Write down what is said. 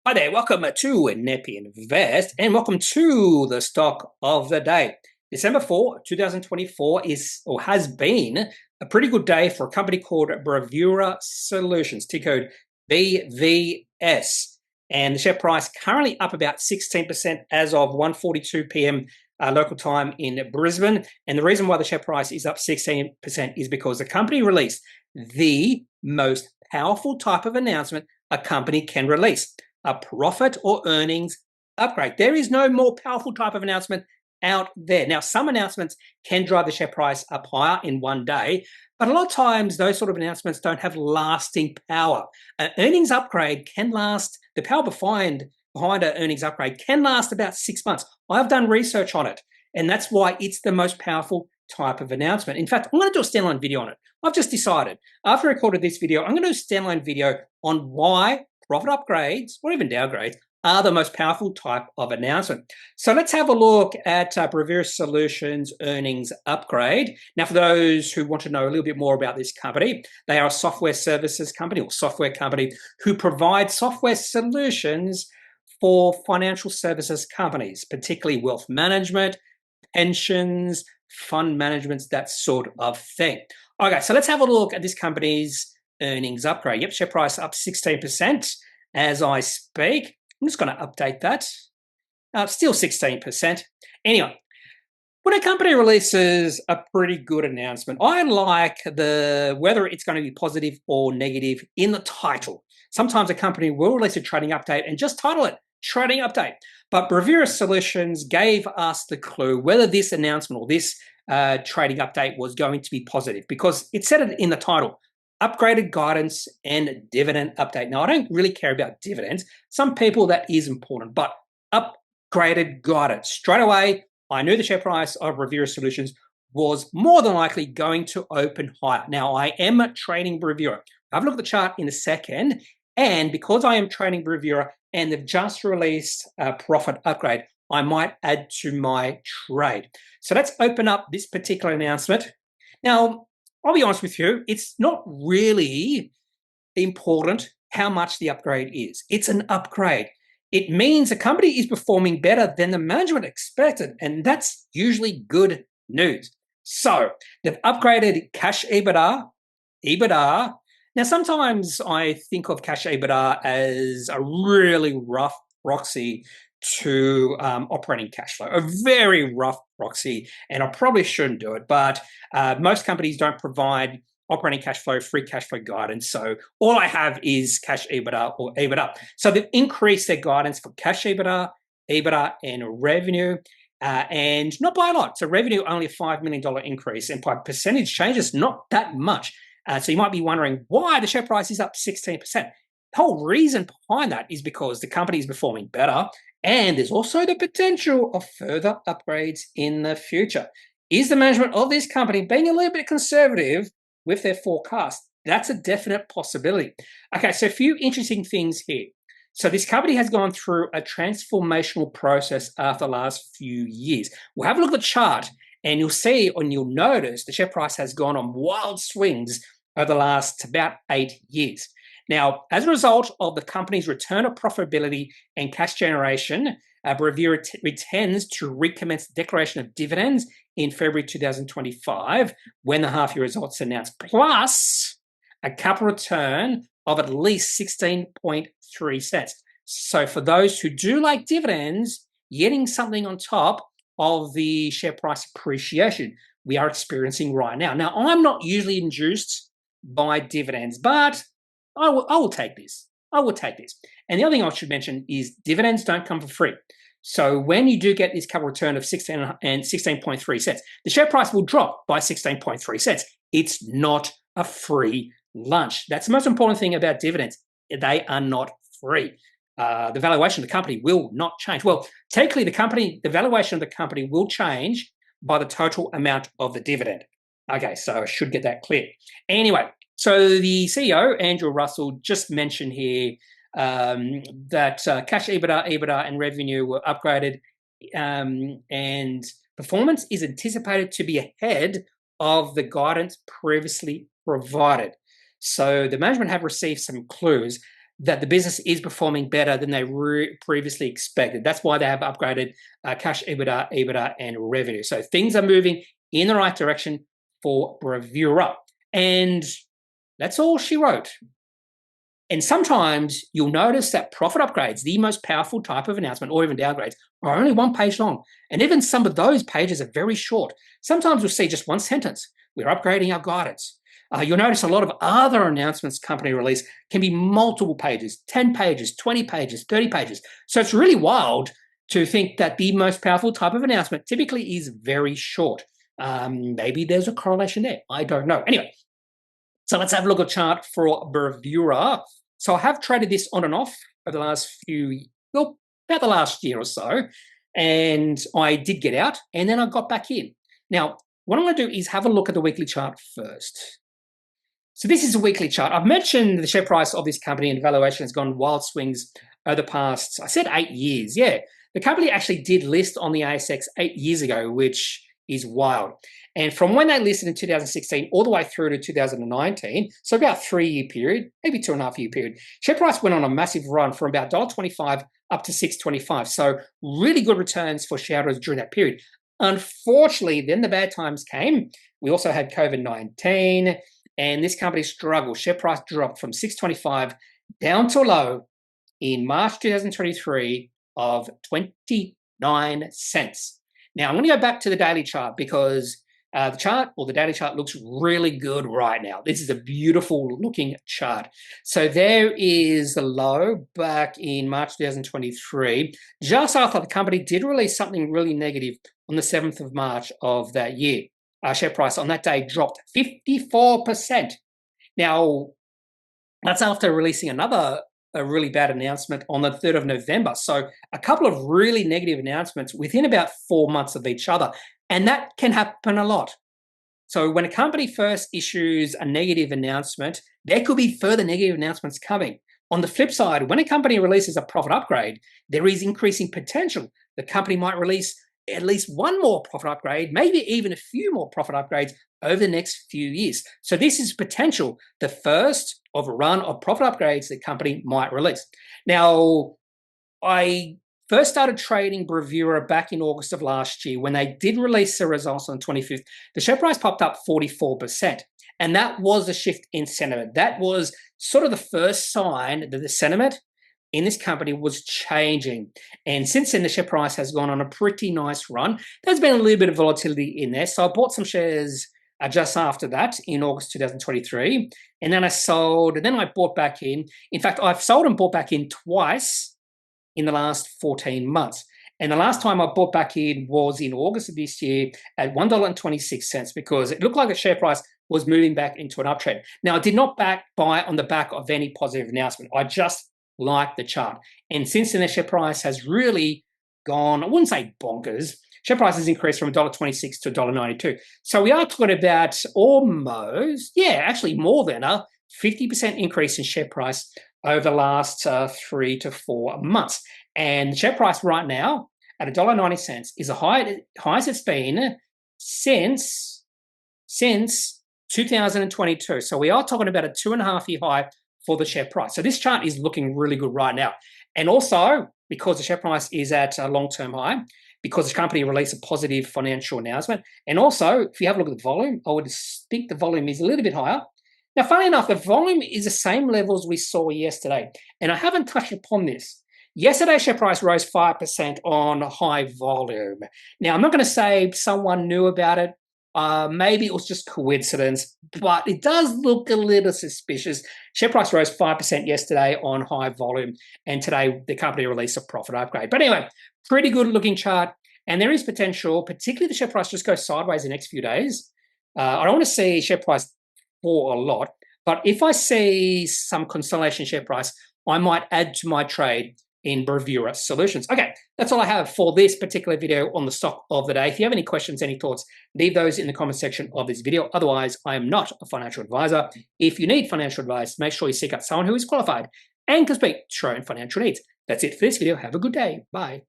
Hi there, welcome to Kneppy Invest and welcome to the stock of the day. December 2024 is or has been a pretty good day for a company called Bravura Solutions, ticker code BVS. And the share price currently up about 16% as of 1:42 p.m. Local time in Brisbane. And the reason why the share price is up 16% is because the company released the most powerful type of announcement a company can release: a profit or earnings upgrade. There is no more powerful type of announcement out there. Now, some announcements can drive the share price up higher in one day, but a lot of times those sort of announcements don't have lasting power. An earnings upgrade can last, the power behind an earnings upgrade can last about 6 months. I've done research on it, and that's why it's the most powerful type of announcement. In fact, I'm going to do a standalone video on it. I've just decided, after I recorded this video, I'm going to do a standalone video on why profit upgrades or even downgrades are the most powerful type of announcement. So let's have a look at Bravura Solutions earnings upgrade. Now, for those who want to know a little bit more about this company, they are a software services company or software company who provide software solutions for financial services companies, particularly wealth management, pensions, fund management, that sort of thing. Okay, so let's have a look at this company's earnings upgrade. Yep, share price up 16% as I speak. I'm just going to update that. Still 16%. Anyway, when a company releases a pretty good announcement, I like whether it's going to be positive or negative in the title. Sometimes a company will release a trading update and just title it Trading Update. But Bravura Solutions gave us the clue whether this announcement or this trading update was going to be positive, because it said it in the title: upgraded guidance and dividend update. Now, I don't really care about dividends. Some people that is important, but upgraded guidance. Straight away, I knew the share price of Bravura Solutions was more than likely going to open higher. Now, I am trading Bravura. Have a look at the chart in a second. And because I am trading Bravura and they've just released a profit upgrade, I might add to my trade. So let's open up this particular announcement. Now, I'll be honest with you, it's not really important how much the upgrade is. It's an upgrade. It means a company is performing better than the management expected, and that's usually good news. So they've upgraded cash EBITDA. Now, sometimes I think of cash EBITDA as a really rough proxy to operating cash flow, a very rough proxy, and I probably shouldn't do it, but most companies don't provide operating cash flow, free cash flow guidance. So all I have is cash EBITDA or EBITDA. So they've increased their guidance for cash EBITDA, and revenue, and not by a lot. So revenue only a $5 million increase, and by percentage changes, not that much. So you might be wondering why the share price is up 16%. The whole reason behind that is because the company is performing better, and there's also the potential of further upgrades in the future. Is the management of this company being a little bit conservative with their forecast? That's a definite possibility. Okay, so a few interesting things here. So this company has gone through a transformational process after the last few years. We'll have a look at the chart, and you'll see and you'll notice the share price has gone on wild swings over the last about 8 years. Now, as a result of the company's return of profitability and cash generation, Bravura intends to recommence the declaration of dividends in February 2025 when the half-year results are announced, plus a capital return of at least 16.3 cents. So for those who do like dividends, getting something on top of the share price appreciation we are experiencing right now. Now, I'm not usually induced by dividends, but I will take this. I will take this. And the other thing I should mention is dividends don't come for free. So when you do get this capital return of 16.3 cents, the share price will drop by 16.3 cents. It's not a free lunch. That's the most important thing about dividends. They are not free. The valuation of the company will not change. Well, technically, the valuation of the company will change by the total amount of the dividend. Okay, so I should get that clear. Anyway, so the CEO, Andrew Russell, just mentioned here that cash EBITDA, and revenue were upgraded, and performance is anticipated to be ahead of the guidance previously provided. So the management have received some clues. that the business is performing better than they previously expected. That's why they have upgraded cash EBITDA, and revenue. So things are moving in the right direction for Bravura. And that's all she wrote. And sometimes you'll notice that profit upgrades, the most powerful type of announcement, or even downgrades, are only one page long. And even some of those pages are very short. Sometimes you'll see just one sentence: we're upgrading our guidance. You'll notice a lot of other announcements company release can be multiple pages, 10 pages, 20 pages, 30 pages. So it's really wild to think that the most powerful type of announcement typically is very short. Maybe there's a correlation there. I don't know. Anyway, so let's have a look at a chart for Bravura. So I have traded this on and off over the last about the last year or so. And I did get out and then I got back in. Now, what I'm going to do is have a look at the weekly chart first. So this is a weekly chart. I've mentioned the share price of this company and valuation has gone wild swings over the past, I said 8 years. Yeah, the company actually did list on the ASX 8 years ago, which is wild. And from when they listed in 2016 all the way through to 2019, so about a 3-year period, maybe 2.5-year period, share price went on a massive run from about $1.25 up to $6.25. So really good returns for shareholders during that period. Unfortunately, then the bad times came. We also had COVID-19, and this company struggled. Share price dropped from $6.25 down to a low in March 2023 of 29 cents. Now, I'm going to go back to the daily chart because the daily chart looks really good right now. This is a beautiful looking chart. So there is the low back in March 2023, just after the company did release something really negative on the 7th of March of that year. Share price on that day dropped 54%. Now, that's after releasing a really bad announcement on the 3rd of November. So a couple of really negative announcements within about 4 months of each other. And that can happen a lot. So when a company first issues a negative announcement, there could be further negative announcements coming. On the flip side, when a company releases a profit upgrade, there is increasing potential. The company might release at least one more profit upgrade, maybe even a few more profit upgrades over the next few years. So this is potential, the first of a run of profit upgrades the company might release. Now, I first started trading Bravura back in August of last year. When they did release their results on the 25th, the share price popped up 44%. And that was a shift in sentiment. That was sort of the first sign that the sentiment in this company was changing. And since then, the share price has gone on a pretty nice run. There's been a little bit of volatility in there. So I bought some shares just after that in August 2023. And then I sold, and then I bought back in. In fact, I've sold and bought back in twice in the last 14 months. And the last time I bought back in was in August of this year at $1.26 because it looked like the share price was moving back into an uptrend. Now, I did not buy on the back of any positive announcement. I just like the chart. And since then, the share price has really gone, I wouldn't say bonkers. Share price has increased from $1.26 to $1.92. So we are talking about almost, actually more than a 50% increase in share price over the last 3 to 4 months. And the share price right now at $1.90 is the highest it's been since 2022. So we are talking about a 2.5-year high for the share price. So this chart is looking really good right now. And also, because the share price is at a long-term high, because the company released a positive financial announcement, and also, if you have a look at the volume, I would think the volume is a little bit higher. Now, funnily enough, the volume is the same levels we saw yesterday, and I haven't touched upon this. Yesterday's share price rose 5% on high volume. Now, I'm not going to say someone knew about it. Maybe it was just coincidence, but it does look a little suspicious. Share price rose 5% yesterday on high volume, and today the company released a profit upgrade. But anyway, pretty good looking chart, and there is potential, particularly the share price just goes sideways the next few days. I don't want to see share price fall a lot, but if I see some consolidation share price, I might add to my trade in Bravura Solutions. Okay, that's all I have for this particular video on the stock of the day. If you have any questions, any thoughts, leave those in the comment section of this video. Otherwise, I am not a financial advisor. If you need financial advice, make sure you seek out someone who is qualified and can speak to your own financial needs. That's it for this video. Have a good day. Bye.